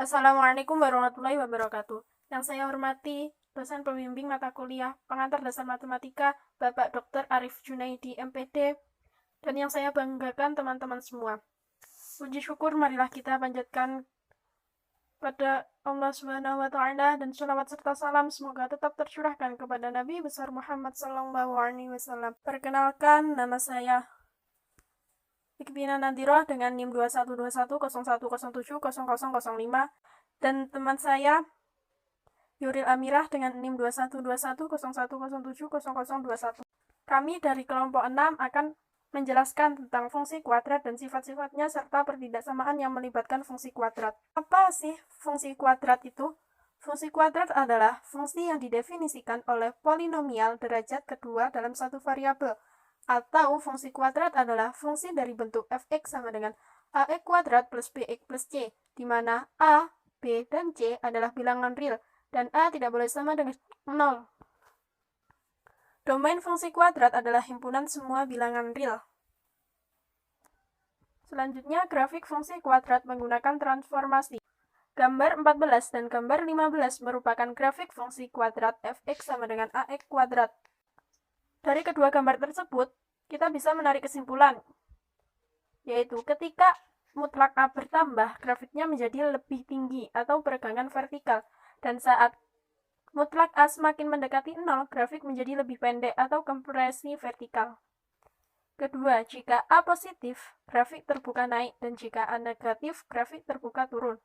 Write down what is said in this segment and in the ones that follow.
Assalamualaikum warahmatullahi wabarakatuh. Yang saya hormati, dosen pembimbing mata kuliah pengantar dasar matematika, Bapak Dr. Arif Junaidi, MPD, dan yang saya banggakan teman-teman semua. Puji syukur marilah kita panjatkan pada Allah Subhanahu wa taala dan sholawat serta salam semoga tetap tercurahkan kepada Nabi besar Muhammad sallallahu alaihi wasallam. Perkenalkan, nama saya Ikbina Nadiroh dengan NIM 212101070005 dan teman saya Yuril Amirah dengan NIM 212101070021. Kami dari kelompok 6 akan menjelaskan tentang fungsi kuadrat dan sifat-sifatnya serta pertidaksamaan yang melibatkan fungsi kuadrat. Apa sih fungsi kuadrat itu? Fungsi kuadrat adalah fungsi yang didefinisikan oleh polinomial derajat kedua dalam satu variabel, atau fungsi kuadrat adalah fungsi dari bentuk fx sama dengan ax kuadrat plus bx plus c, di mana a, b, dan c adalah bilangan real, dan a tidak boleh sama dengan 0. Domain fungsi kuadrat adalah himpunan semua bilangan real. Selanjutnya, grafik fungsi kuadrat menggunakan transformasi. Gambar 14 dan gambar 15 merupakan grafik fungsi kuadrat fx sama dengan ax kuadrat. Dari kedua gambar tersebut, kita bisa menarik kesimpulan, yaitu ketika mutlak A bertambah, grafiknya menjadi lebih tinggi atau peregangan vertikal, dan saat mutlak A semakin mendekati 0, grafik menjadi lebih pendek atau kompresi vertikal. Kedua, jika A positif, grafik terbuka naik, dan jika A negatif, grafik terbuka turun.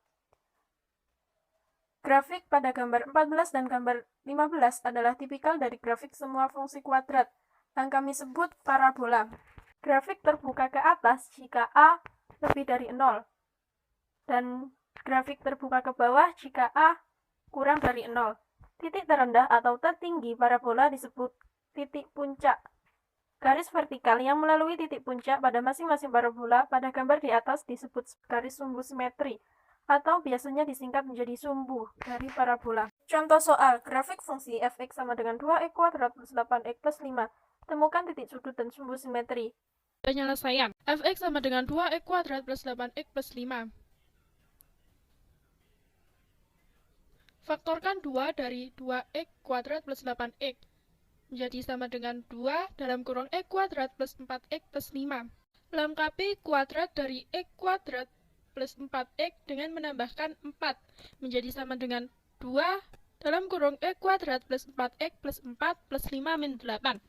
Grafik pada gambar 14 dan gambar 15 adalah tipikal dari grafik semua fungsi kuadrat, yang kami sebut parabola. Grafik terbuka ke atas jika A lebih dari 0, dan grafik terbuka ke bawah jika A kurang dari 0. Titik terendah atau tertinggi parabola disebut titik puncak. Garis vertikal yang melalui titik puncak pada masing-masing parabola pada gambar di atas disebut garis sumbu simetri, atau biasanya disingkat menjadi sumbu dari parabola. Contoh soal, grafik fungsi fx sama dengan 2x kuadrat plus 8x plus 5. Temukan titik sudut dan sumbu simetri. Penyelesaian, fx sama dengan 2x kuadrat plus 8x plus 5. Faktorkan 2 dari 2x kuadrat plus 8x menjadi sama dengan 2 dalam kurung x kuadrat plus 4x plus 5. Lengkapi kuadrat dari x kuadrat plus 4x dengan menambahkan 4 menjadi sama dengan 2 dalam kurung x kuadrat plus 4x plus 4 plus 5 min 8.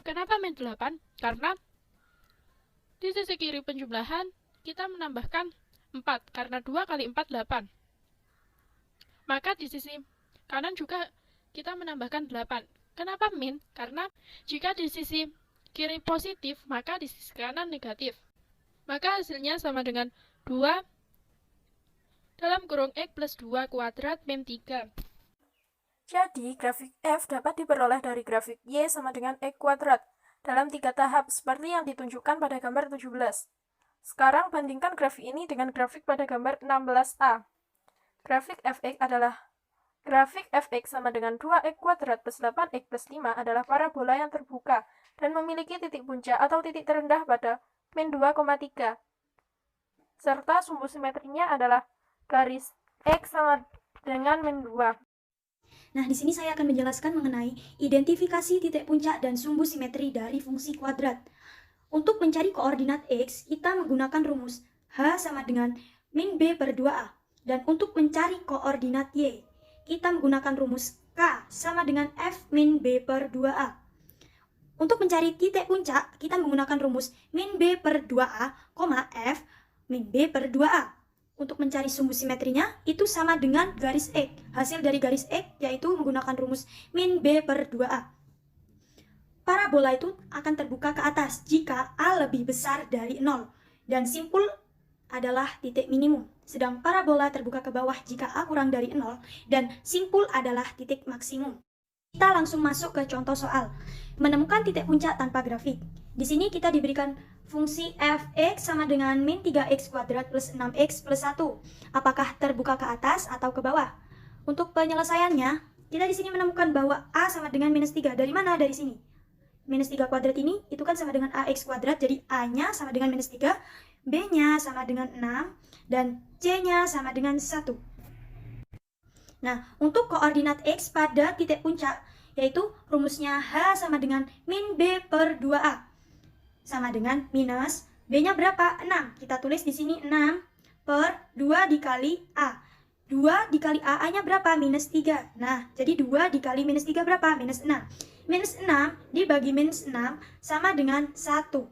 Kenapa min 8? Karena di sisi kiri penjumlahan kita menambahkan 4 karena 2 kali 4 8. Maka di sisi kanan juga kita menambahkan 8. Kenapa min? Karena jika di sisi kiri positif, maka di sisi kanan negatif. Maka hasilnya sama dengan 2 dalam kurung x plus 2 kuadrat min 3. Jadi, grafik f dapat diperoleh dari grafik y sama dengan x kuadrat dalam 3 tahap seperti yang ditunjukkan pada gambar 17. Sekarang bandingkan grafik ini dengan grafik pada gambar 16a. Grafik fx sama dengan 2x kuadrat plus 8x plus 5 adalah parabola yang terbuka dan memiliki titik puncak atau titik terendah pada min 2,3. Serta sumbu simetrinya adalah garis x sama dengan min 2. Nah, di sini saya akan menjelaskan mengenai identifikasi titik puncak dan sumbu simetri dari fungsi kuadrat. Untuk mencari koordinat x, kita menggunakan rumus h sama dengan min b per 2a. Dan untuk mencari koordinat y, kita menggunakan rumus k sama dengan f min b per 2a. Untuk mencari titik puncak, kita menggunakan rumus min b per 2a, f min b per 2a. Untuk mencari sumbu simetrinya, itu sama dengan garis x. Hasil dari garis x yaitu menggunakan rumus min b per 2a. Parabola itu akan terbuka ke atas jika a lebih besar dari 0. Dan simpul adalah titik minimum. Sedang parabola terbuka ke bawah jika a kurang dari 0. Dan simpul adalah titik maksimum. Kita langsung masuk ke contoh soal. Menemukan titik puncak tanpa grafik. Di sini kita diberikan fungsi fx sama dengan min 3x kuadrat plus 6x plus 1. Apakah terbuka ke atas atau ke bawah? Untuk penyelesaiannya, kita di sini menemukan bahwa a sama dengan minus 3. Dari mana? Dari sini. Minus 3 kuadrat ini, itu kan sama dengan ax kuadrat, jadi a-nya sama dengan minus 3, b-nya sama dengan 6, dan c-nya sama dengan 1. Nah, untuk koordinat X pada titik puncak, yaitu rumusnya H sama dengan min B per 2A. Sama dengan minus, B-nya berapa? 6. Kita tulis di sini 6 per 2 dikali A. 2 dikali A-nya berapa? Minus 3. Nah, jadi 2 dikali minus 3 berapa? Minus 6. Minus 6 dibagi minus 6 sama dengan 1.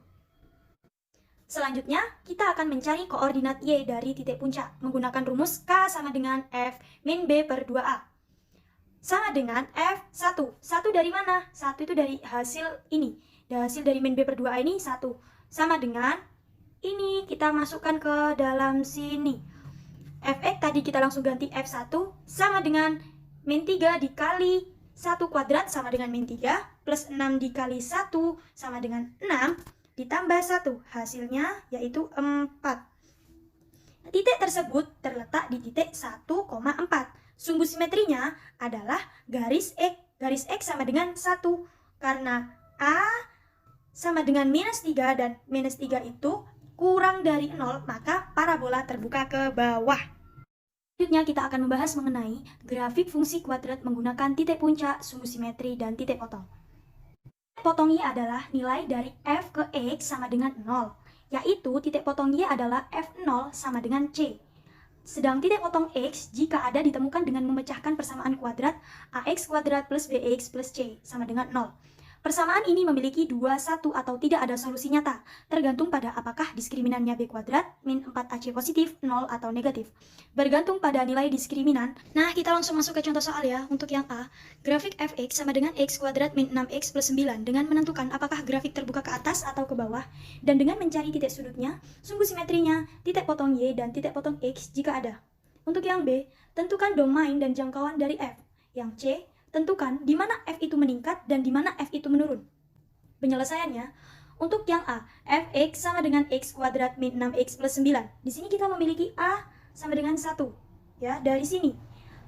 Selanjutnya, kita akan mencari koordinat Y dari titik puncak menggunakan rumus K sama dengan F min B per 2A. Sama dengan F1. 1 dari mana? 1 itu dari hasil ini. Hasil dari min B per 2A ini 1. Sama dengan ini, kita masukkan ke dalam sini. Fx tadi kita langsung ganti F1 sama dengan min 3 dikali 1 kuadrat sama dengan min 3 plus 6 dikali 1 sama dengan 6 ditambah 1, hasilnya yaitu 4. Titik tersebut terletak di titik 1,4. Sumbu simetrinya adalah garis X. Garis X sama dengan 1. Karena A sama dengan minus 3 dan minus 3 itu kurang dari 0, maka parabola terbuka ke bawah. Selanjutnya kita akan membahas mengenai grafik fungsi kuadrat menggunakan titik puncak, sumbu simetri, dan titik potong. Potong Y adalah nilai dari F ke X sama dengan 0, yaitu titik potong Y adalah F0 sama dengan C. Sedang titik potong X jika ada ditemukan dengan memecahkan persamaan kuadrat AX kuadrat plus BX plus C sama dengan 0. Persamaan ini memiliki 2, 1, atau tidak ada solusi nyata, tergantung pada apakah diskriminan-nya B kuadrat, min 4AC positif, 0, atau negatif. Bergantung pada nilai diskriminan. Nah, kita langsung masuk ke contoh soal ya. Untuk yang A, grafik Fx sama dengan X kuadrat min 6X plus 9, dengan menentukan apakah grafik terbuka ke atas atau ke bawah, dan dengan mencari titik sudutnya, sumbu simetrinya, titik potong Y, dan titik potong X jika ada. Untuk yang B, tentukan domain dan jangkauan dari F. Yang C, tentukan di mana F itu meningkat dan di mana F itu menurun. Penyelesaiannya, untuk yang A, Fx sama dengan X kuadrat min 6X plus 9. Di sini kita memiliki A sama dengan 1, ya, dari sini.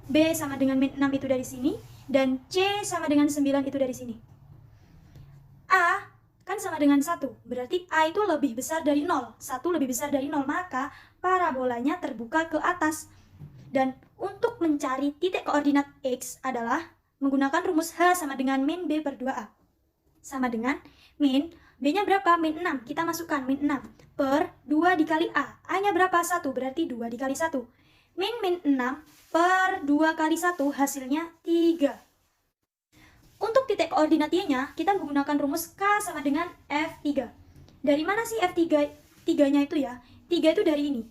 B sama dengan min 6 itu dari sini, dan C sama dengan 9 itu dari sini. A kan sama dengan 1, berarti A itu lebih besar dari 0. 1 lebih besar dari 0, maka parabolanya terbuka ke atas. Dan untuk mencari titik koordinat X adalah menggunakan rumus H sama dengan min B per 2A. Sama dengan min, B-nya berapa? Min 6. Kita masukkan min 6 per 2 dikali A. A-nya berapa? 1, berarti 2 dikali 1. Min 6 per 2 kali 1, hasilnya 3. Untuk titik koordinat Y-nya, kita menggunakan rumus K sama dengan F3. Dari mana sih F3? 3-nya itu ya? 3 itu dari ini.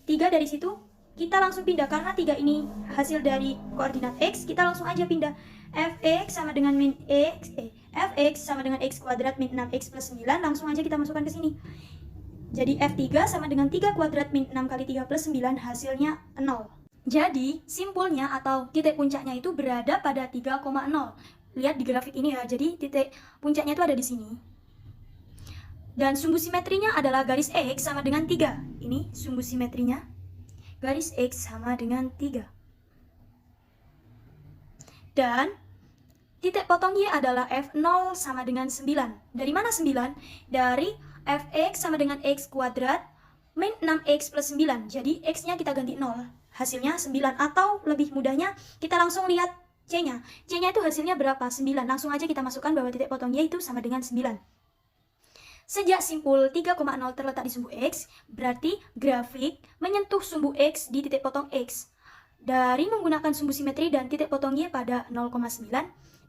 3 dari situ, kita langsung pindah karena 3 ini hasil dari koordinat X, kita langsung aja pindah. Fx sama dengan min Fx sama dengan X kuadrat min 6X plus 9, langsung aja kita masukkan ke sini. Jadi F3 sama dengan 3 kuadrat min 6 kali 3 plus 9, hasilnya 0. Jadi simpulnya atau titik puncaknya itu berada pada 3,0. Lihat di grafik ini ya, jadi titik puncaknya itu ada di sini. Dan sumbu simetrinya adalah garis X sama dengan 3. Ini sumbu simetrinya. Garis X sama dengan 3. Dan titik potong Y adalah F0 sama dengan 9. Dari mana 9? Dari Fx sama dengan X kuadrat min 6X plus 9. Jadi X-nya kita ganti 0. Hasilnya 9. Atau lebih mudahnya, kita langsung lihat C-nya. C-nya itu hasilnya berapa? 9. Langsung aja kita masukkan bahwa titik potong Y itu sama dengan 9. Sejak simpul 3,0 terletak di sumbu X, berarti grafik menyentuh sumbu X di titik potong X. Dari menggunakan sumbu simetri dan titik potong Y pada 0,9,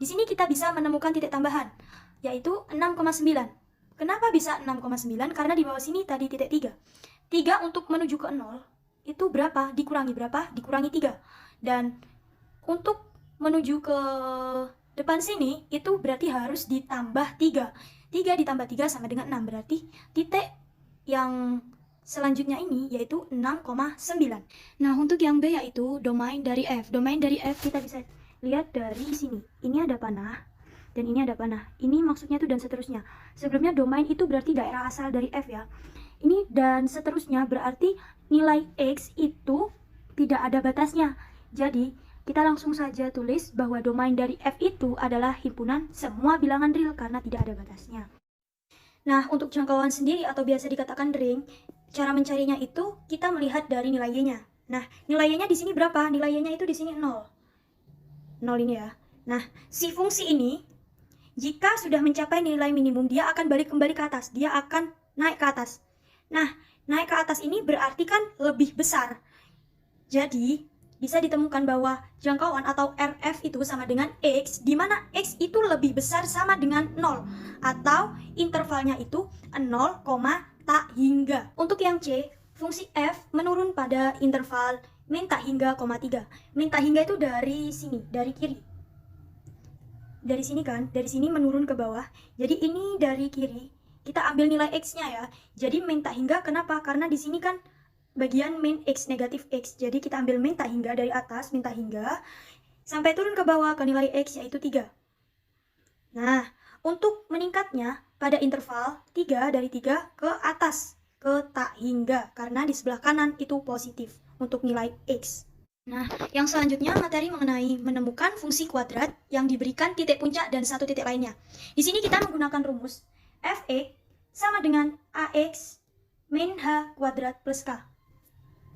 di sini kita bisa menemukan titik tambahan, yaitu 6,9. Kenapa bisa 6,9? Karena di bawah sini tadi titik 3. 3 untuk menuju ke 0, itu berapa? Dikurangi berapa? Dikurangi 3. Dan untuk menuju ke depan sini, itu berarti harus ditambah 3. 3 ditambah 3 sama dengan 6, berarti titik yang selanjutnya ini yaitu 6,9. Nah, untuk yang B yaitu domain dari F. Domain dari F kita bisa lihat dari sini. Ini ada panah dan ini ada panah. Ini maksudnya itu dan seterusnya. Sebelumnya domain itu berarti daerah asal dari F ya. Ini dan seterusnya berarti nilai X itu tidak ada batasnya. Jadi kita langsung saja tulis bahwa domain dari F itu adalah himpunan semua bilangan real karena tidak ada batasnya. Nah, untuk jangkauan sendiri atau biasa dikatakan ring, cara mencarinya itu kita melihat dari nilai Y-nya. Nah, nilainya di sini berapa? Nilainya itu di sini 0. 0 ini ya. Nah, si fungsi ini jika sudah mencapai nilai minimum, dia akan balik kembali ke atas. Dia akan naik ke atas. Nah, naik ke atas ini berarti kan lebih besar. Jadi, bisa ditemukan bahwa jangkauan atau RF itu sama dengan X, di mana X itu lebih besar sama dengan 0. Atau intervalnya itu 0, tak hingga. Untuk yang C, fungsi f menurun pada interval min tak hingga, 3. Min tak hingga itu dari sini, dari kiri. Dari sini kan, dari sini menurun ke bawah. Jadi ini dari kiri. Kita ambil nilai x-nya ya. Jadi min tak hingga kenapa? Karena di sini kan bagian min x negatif x. Jadi kita ambil min tak hingga dari atas, min tak hingga sampai turun ke bawah ke nilai x yaitu 3. Nah, untuk meningkatnya pada interval 3 dari 3 ke atas ke tak hingga karena di sebelah kanan itu positif untuk nilai x. Nah, yang selanjutnya materi mengenai menemukan fungsi kuadrat yang diberikan titik puncak dan satu titik lainnya. Di sini kita menggunakan rumus f(x) sama dengan ax min h kuadrat plus k.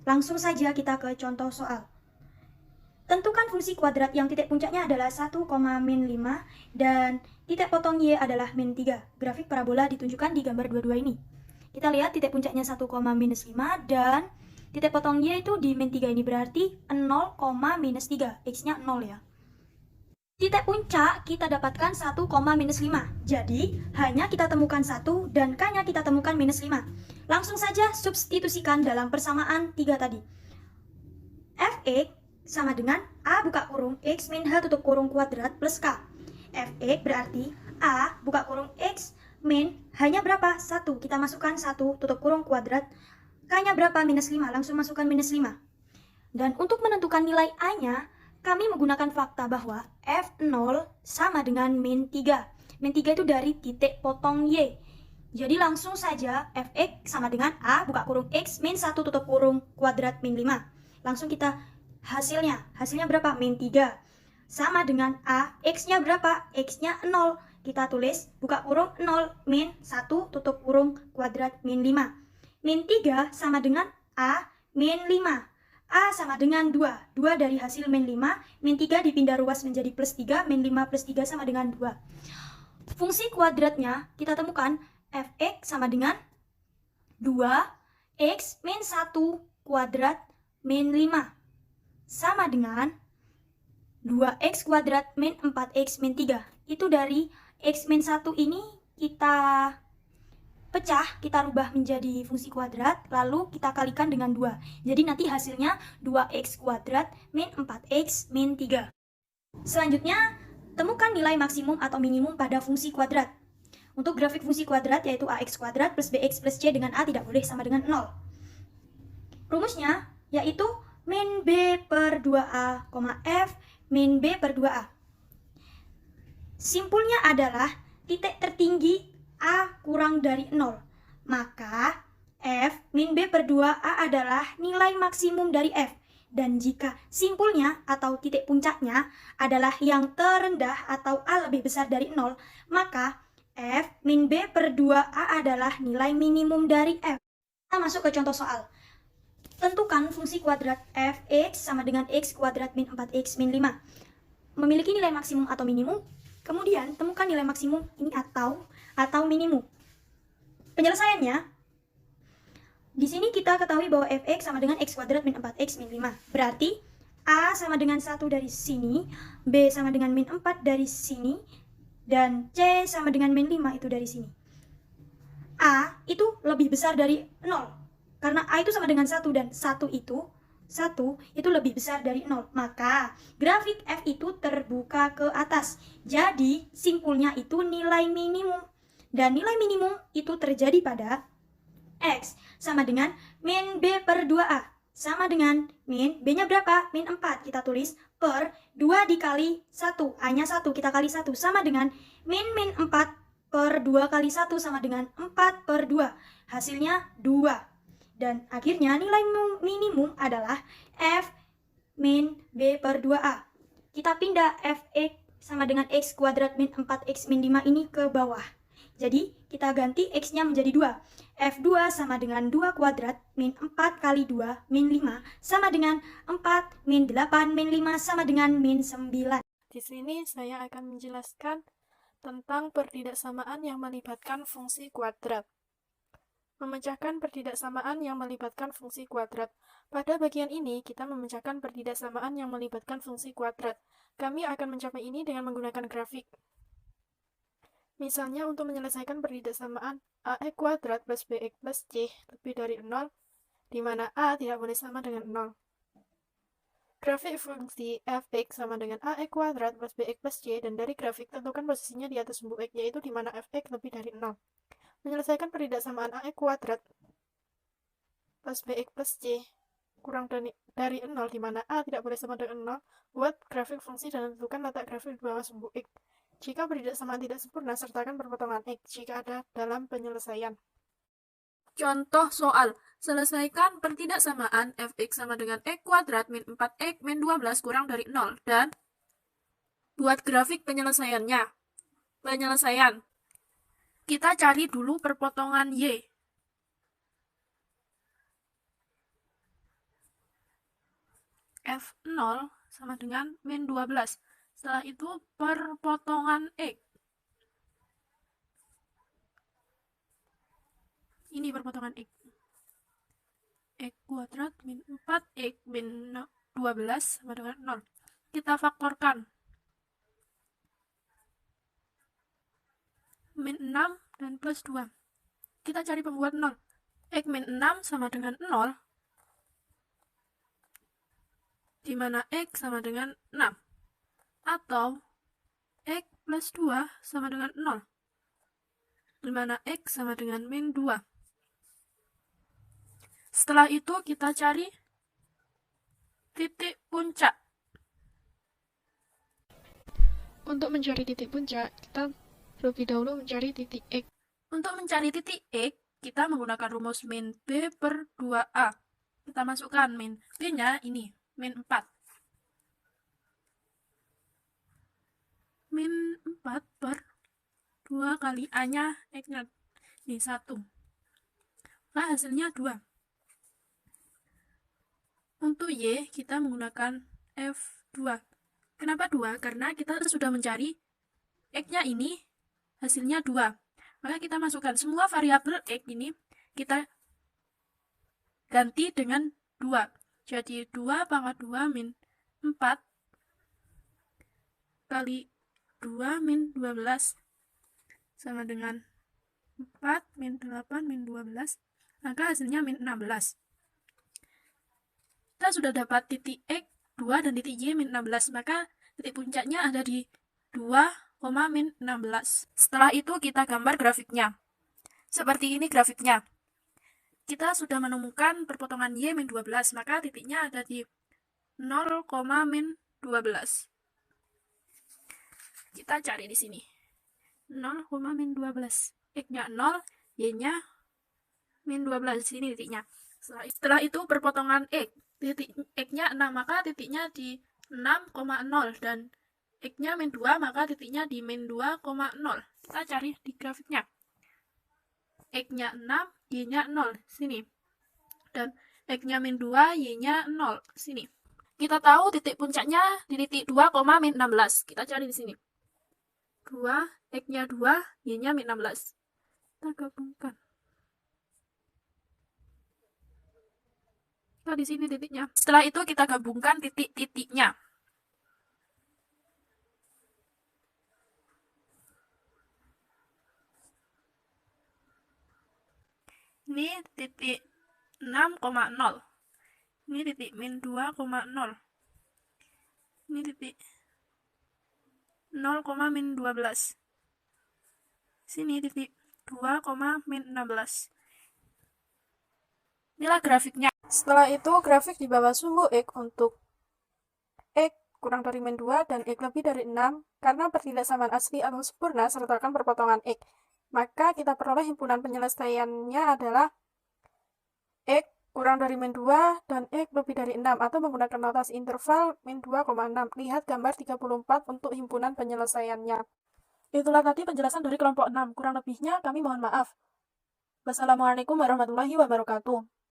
Langsung saja kita ke contoh soal. Tentukan fungsi kuadrat yang titik puncaknya adalah 1, min 5 dan titik potong y adalah min 3. Grafik parabola ditunjukkan di gambar 22 ini. Kita lihat titik puncaknya 1, minus 5 dan titik potong y itu di min 3 ini berarti 0, minus 3. X-nya 0 ya. Titik puncak kita dapatkan 1, minus 5. Jadi hanya kita temukan 1 dan k-nya kita temukan minus 5. Langsung saja substitusikan dalam persamaan 3 tadi. Fx sama dengan A buka kurung X min H tutup kurung kuadrat plus K. Fx berarti A buka kurung X min hanya berapa? 1. Kita masukkan 1 tutup kurung kuadrat. K-nya berapa? Minus 5. Langsung masukkan minus 5. Dan untuk menentukan nilai A-nya, kami menggunakan fakta bahwa F0 sama dengan min 3. Min 3 itu dari titik potong Y. Jadi langsung saja Fx sama dengan A buka kurung X min 1 tutup kurung kuadrat min 5. Langsung kita hasilnya berapa? Min 3 sama dengan A, X-nya berapa? X-nya 0. Kita tulis buka kurung 0 min 1 tutup kurung kuadrat min 5. Min 3 sama dengan A min 5. A sama dengan 2. 2 dari hasil min 5. Min 3 dipindah ruas menjadi plus 3. Min 5 plus 3 sama dengan 2. Fungsi kuadratnya kita temukan Fx sama dengan 2x min 1 kuadrat min 5. Sama dengan 2x kuadrat min 4x min 3. Itu dari x min 1 ini kita pecah, kita rubah menjadi fungsi kuadrat, lalu kita kalikan dengan 2. Jadi nanti hasilnya 2x kuadrat min 4x min 3. Selanjutnya, temukan nilai maksimum atau minimum pada fungsi kuadrat. Untuk grafik fungsi kuadrat yaitu ax kuadrat plus bx plus c dengan a tidak boleh sama dengan 0. Rumusnya yaitu min b per 2a, f min b per 2a. Simpulnya adalah titik tertinggi a kurang dari 0. Maka f min b per 2a adalah nilai maksimum dari f. Dan jika simpulnya atau titik puncaknya adalah yang terendah atau a lebih besar dari 0, maka f min b per 2a adalah nilai minimum dari f. Kita masuk ke contoh soal. Tentukan fungsi kuadrat fx sama dengan x kuadrat min 4x min 5. Memiliki nilai maksimum atau minimum. Kemudian temukan nilai maksimum ini atau minimum. Penyelesaiannya, di sini kita ketahui bahwa fx sama dengan x kuadrat min 4x min 5. Berarti a sama dengan 1 dari sini, b sama dengan min 4 dari sini, dan c sama dengan min 5 itu dari sini. A itu lebih besar dari 0. Karena A itu sama dengan 1 dan 1 itu lebih besar dari 0. Maka grafik F itu terbuka ke atas. Jadi simpulnya itu nilai minimum. Dan nilai minimum itu terjadi pada X sama dengan min B per 2A. Sama dengan min B-nya berapa? Min 4. Kita tulis per 2 dikali 1. A-nya 1 kita kali 1 sama dengan min 4 per 2 kali 1 sama dengan 4 per 2. Hasilnya 2. Dan akhirnya nilai minimum adalah F min B per 2A. Kita pindah Fx sama dengan x kuadrat min 4x min 5 ini ke bawah. Jadi, kita ganti X-nya menjadi 2. F2 sama dengan 2 kuadrat min 4 kali 2 min 5 sama dengan 4 min 8 min 5 sama dengan min 9. Di sini saya akan menjelaskan tentang pertidaksamaan yang melibatkan fungsi kuadrat. Memecahkan pertidaksamaan yang melibatkan fungsi kuadrat. Pada bagian ini, kita memecahkan pertidaksamaan yang melibatkan fungsi kuadrat. Kami akan mencapai ini dengan menggunakan grafik. Misalnya, untuk menyelesaikan pertidaksamaan AX kuadrat plus BX plus C lebih dari 0, di mana A tidak boleh sama dengan 0. Grafik fungsi fx sama dengan AX kuadrat plus BX plus C, dan dari grafik tentukan posisinya di atas sumbu X, yaitu di mana fx lebih dari 0. Menyelesaikan pertidaksamaan AX kuadrat plus BX plus C kurang dari 0, di mana A tidak boleh sama dengan 0, buat grafik fungsi dan tentukan letak grafik di bawah sumbu X. Jika pertidaksamaan tidak sempurna, sertakan perpotongan X jika ada dalam penyelesaian. Contoh soal, selesaikan pertidaksamaan fx sama dengan x kuadrat min 4x min 12 kurang dari 0, dan buat grafik penyelesaiannya. Penyelesaian. Kita cari dulu perpotongan Y. F0 sama dengan min 12. Setelah itu perpotongan X. Ini perpotongan X. X kuadrat min 4X min 12 sama dengan 0. Kita faktorkan. Min 6 dan plus 2. Kita cari pembuat 0. X min 6 sama dengan 0, di mana X sama dengan 6. Atau X plus 2 sama dengan 0, di mana X sama dengan min 2. Setelah itu kita cari titik puncak. Untuk mencari titik puncak, kita terlebih dahulu mencari titik X. Untuk mencari titik X, kita menggunakan rumus min B per 2A. Kita masukkan min B-nya ini, min 4. Min 4 per 2 kali A-nya X-nya. Ini 1. Nah, hasilnya 2. Untuk Y, kita menggunakan F2. Kenapa 2? Karena kita sudah mencari X-nya ini, hasilnya 2. Maka kita masukkan semua variabel X ini, kita ganti dengan 2. Jadi 2 pangkat 2 min 4 kali 2 min 12 sama dengan 4 min 8 min 12, maka hasilnya min 16. Kita sudah dapat titik X 2 dan titik Y min 16, maka titik puncaknya ada di 2, min 16. Setelah itu kita gambar grafiknya. Seperti ini grafiknya. Kita sudah menemukan perpotongan Y min 12, maka titiknya ada di 0, min 12. Kita cari di sini. 0, min 12. X-nya 0, Y-nya min 12. Sini titiknya. Setelah itu perpotongan X. Titik X-nya 6, maka titiknya di 6,0. Dan X-nya min 2, maka titiknya di min 2,0. Kita cari di grafiknya. X-nya 6, Y-nya 0. Sini. Dan X-nya min 2, Y-nya 0. Sini. Kita tahu titik puncaknya di titik 2, min 16. Kita cari di sini. 2, X-nya 2, Y-nya min 16. Kita gabungkan. Nah, di sini titiknya. Setelah itu kita gabungkan titik-titiknya. Ini titik 6,0. Ini titik min 2,0. Ini titik 0, min 12. Sini titik 2, min 16. Inilah grafiknya. Setelah itu grafik di bawah sumbu X untuk X kurang dari min 2 dan X lebih dari 6. Karena pertidaksamaan asli atau sempurna sertakan perpotongan X, maka kita peroleh himpunan penyelesaiannya adalah X kurang dari min 2 dan X lebih dari 6, atau menggunakan notasi interval min 2,6. Lihat gambar 34 untuk himpunan penyelesaiannya. Itulah tadi penjelasan dari kelompok 6. Kurang lebihnya kami mohon maaf. Wassalamualaikum warahmatullahi wabarakatuh.